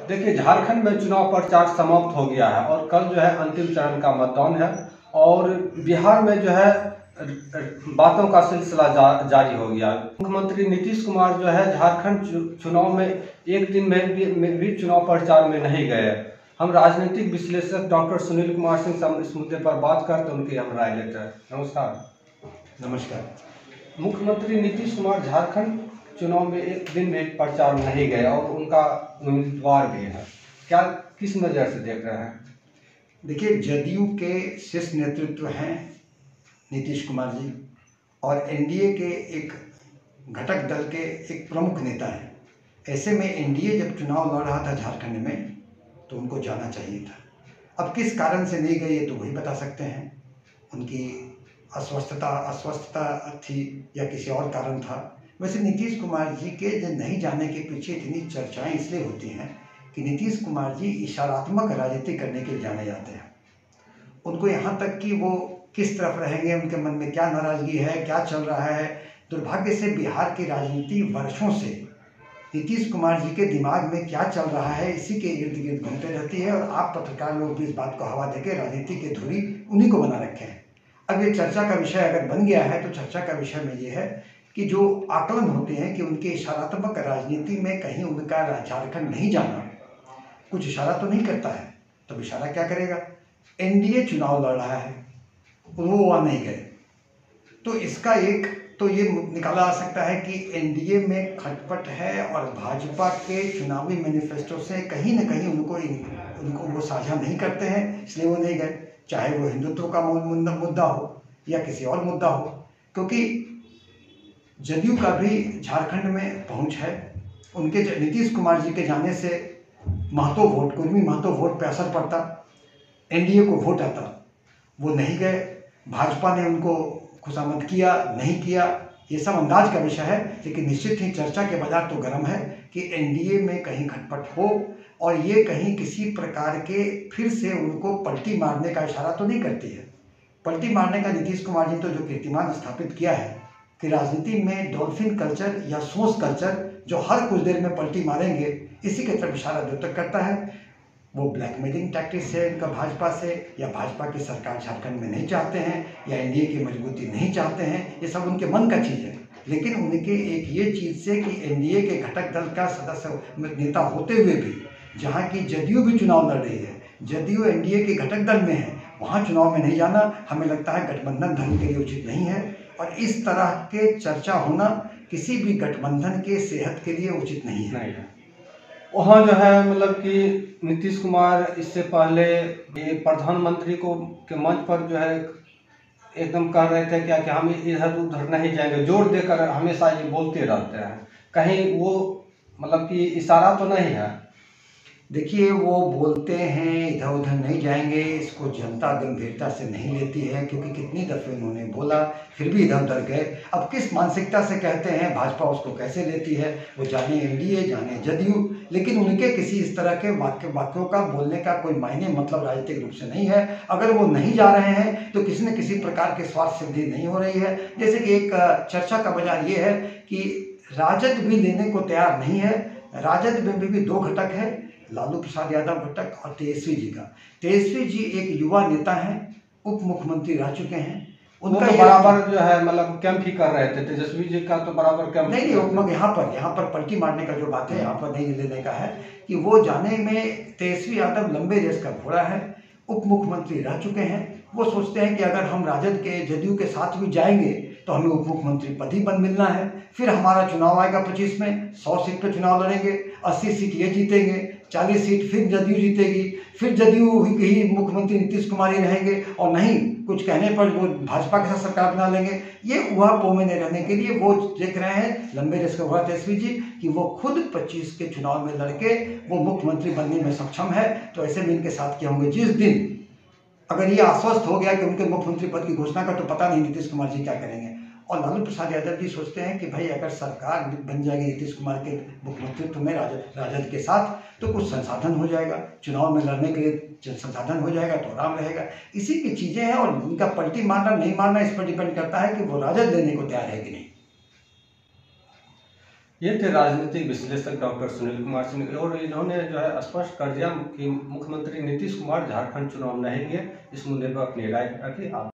देखिए, झारखंड में चुनाव प्रचार समाप्त हो गया है और कल जो है अंतिम चरण का मतदान है। और बिहार में जो है बातों का सिलसिला जारी हो गया। मुख्यमंत्री नीतीश कुमार जो है झारखंड चुनाव में एक दिन में भी चुनाव प्रचार में नहीं गए। हम राजनीतिक विश्लेषक डॉक्टर सुनील कुमार सिंह से इस मुद्दे पर बात करते उनकी हम राय लेते हैं। नमस्कार। नमस्कार। मुख्यमंत्री नीतीश कुमार झारखंड चुनाव में एक दिन में प्रचार नहीं गए और उनका उम्मीदवार भी है, क्या किस नज़र से देख रहे हैं? देखिए, जदयू के शीर्ष नेतृत्व हैं नीतीश कुमार जी और एनडीए के एक घटक दल के एक प्रमुख नेता हैं। ऐसे में एनडीए जब चुनाव लड़ रहा था झारखंड में तो उनको जाना चाहिए था। अब किस कारण से नहीं गए ये तो वही बता सकते हैं। उनकी अस्वस्थता थी या किसी और कारण था। वैसे नीतीश कुमार जी के नहीं जाने के पीछे इतनी चर्चाएं इसलिए होती हैं कि नीतीश कुमार जी इशारात्मक राजनीति करने के लिए जाने जाते हैं। उनको यहाँ तक कि वो किस तरफ रहेंगे, उनके मन में क्या नाराज़गी है, क्या चल रहा है, दुर्भाग्य से बिहार की राजनीति वर्षों से नीतीश कुमार जी के दिमाग में क्या चल रहा है इसी के इर्द गिर्द घूमते रहती है। और आप पत्रकार लोग भी इस बात को हवा देके राजनीति की धुरी उन्हीं को बना रखे हैं। अब ये चर्चा का विषय अगर बन गया है तो चर्चा का विषय में ये है कि जो आकलन होते हैं कि उनके इशारात्मक राजनीति में कहीं उनका झारखंड नहीं जाना कुछ इशारा तो नहीं करता है, तो इशारा क्या करेगा? एनडीए चुनाव लड़ रहा है, वो वहाँ नहीं गए, तो इसका एक तो ये निकाला जा सकता है कि एनडीए में खटपट है और भाजपा के चुनावी मैनिफेस्टो से कहीं ना कहीं उनको वो साझा नहीं करते हैं, इसलिए वो नहीं गए। चाहे वो हिंदुत्व का मुद्दा हो या किसी और मुद्दा हो, क्योंकि जदयू का भी झारखंड में पहुंच है। उनके नीतीश कुमार जी के जाने से कुर्मी महतो वोट पे असर पड़ता, एनडीए को वोट आता, वो नहीं गए। भाजपा ने उनको खुशामद किया नहीं किया ये सब अंदाज का विषय है, लेकिन निश्चित ही चर्चा के बाजार तो गर्म है कि एनडीए में कहीं खटपट हो और ये कहीं किसी प्रकार के फिर से उनको पलटी मारने का इशारा तो नहीं करती है। पलटी मारने का नीतीश कुमार जी तो जो कीर्तिमान स्थापित किया है कि राजनीति में डॉल्फिन कल्चर या सोस कल्चर जो हर कुछ देर में पलटी मारेंगे, इसी के तरफ इशारा जो तक करता है। वो ब्लैकमेलिंग टैक्टिक्स है इनका भाजपा से, या भाजपा की सरकार झारखंड में नहीं चाहते हैं, या एनडीए की मजबूती नहीं चाहते हैं, ये सब उनके मन का चीज़ है। लेकिन उनके एक ये चीज़ से कि एनडीए के घटक दल का सदस्य नेता होते हुए भी जहाँ की जदयू भी चुनाव लड़ रही है, जदयू एनडीए के घटक दल में है, वहाँ चुनाव में नहीं जाना हमें लगता है गठबंधन धर्म के लिए उचित नहीं है। और इस तरह के चर्चा होना किसी भी गठबंधन के सेहत के लिए उचित नहीं है। वहाँ जो है मतलब कि नीतीश कुमार इससे पहले ये प्रधानमंत्री को के मंच पर जो है एकदम कह रहे थे क्या कि हम इधर उधर नहीं जाएंगे, जोर देकर हमेशा ये बोलते रहते हैं। कहीं वो मतलब कि इशारा तो नहीं है? देखिए, वो बोलते हैं इधर उधर नहीं जाएंगे, इसको जनता गंभीरता से नहीं लेती है, क्योंकि कितनी दफ़े उन्होंने बोला फिर भी इधर उधर गए। अब किस मानसिकता से कहते हैं, भाजपा उसको कैसे लेती है, वो जाने एनडीए जाने जदयू, लेकिन उनके किसी इस तरह के वाक्यों का बोलने का कोई मायने मतलब राजनीतिक रूप से नहीं है। अगर वो नहीं जा रहे हैं तो किसी न किसी प्रकार की स्वार्थ सिद्धि नहीं हो रही है। जैसे कि एक चर्चा का बाजार ये है कि राजद भी लेने को तैयार नहीं है। राजद में भी दो घटक है, लालू प्रसाद यादव घटक और तेजस्वी जी का। तेजस्वी जी एक युवा नेता हैं, उप मुख्यमंत्री रह चुके हैं। उनका तो बराबर जो है मतलब कैंप ही कर रहे थे, तेजस्वी जी का तो बराबर कैंप नहीं, यहाँ पर पलटी मारने का जो बात है, यहाँ पर नहीं लेने का है कि वो जाने में तेजस्वी यादव लंबे रेस का घोड़ा है, उप मुख्यमंत्री रह चुके हैं। वो सोचते हैं कि अगर हम राजद के जदयू के साथ भी जाएंगे तो हमें उप मुख्यमंत्री पद ही मिलना है। फिर हमारा चुनाव आएगा 25 में, 100 सीट पर चुनाव लड़ेंगे, 80 सीट ये जीतेंगे, 40 सीट फिर जदयू जीतेगी, फिर जदयू ही मुख्यमंत्री नीतीश कुमार ही रहेंगे, और नहीं कुछ कहने पर वो भाजपा के साथ सरकार बना लेंगे। ये ऊहापोह में नहीं रहने के लिए वो देख रहे हैं लंबे रेस का घोड़ा तेजस्वी जी कि वो खुद 25 के चुनाव में लड़के वो मुख्यमंत्री बनने में सक्षम है। तो ऐसे में इनके साथ क्या होंगे, जिस दिन अगर ये आश्वस्त हो गया कि उनके मुख्यमंत्री पद की घोषणा का, तो पता नहीं नीतीश कुमार जी क्या करेंगे। और लालू प्रसाद यादव जी सोचते हैं कि भाई अगर सरकार बन जाएगी नीतीश कुमार के मुख्यमंत्रित्व में राजद के साथ, तो कुछ संसाधन हो जाएगा, चुनाव में लड़ने के लिए संसाधन हो जाएगा तो आराम रहेगा। इसी की चीज़ें हैं, और उनका पलटी मारना नहीं मारना इस पर डिपेंड करता है कि वो राजद लेने को तैयार है कि नहीं। ये थे राजनीतिक विश्लेषक डॉक्टर सुनील कुमार सिंह, और इन्होंने जो है स्पष्ट कर दिया कि मुख्यमंत्री नीतीश कुमार झारखंड चुनाव नहीं लिए। इस मुद्दे पर अपनी राय रखी। आप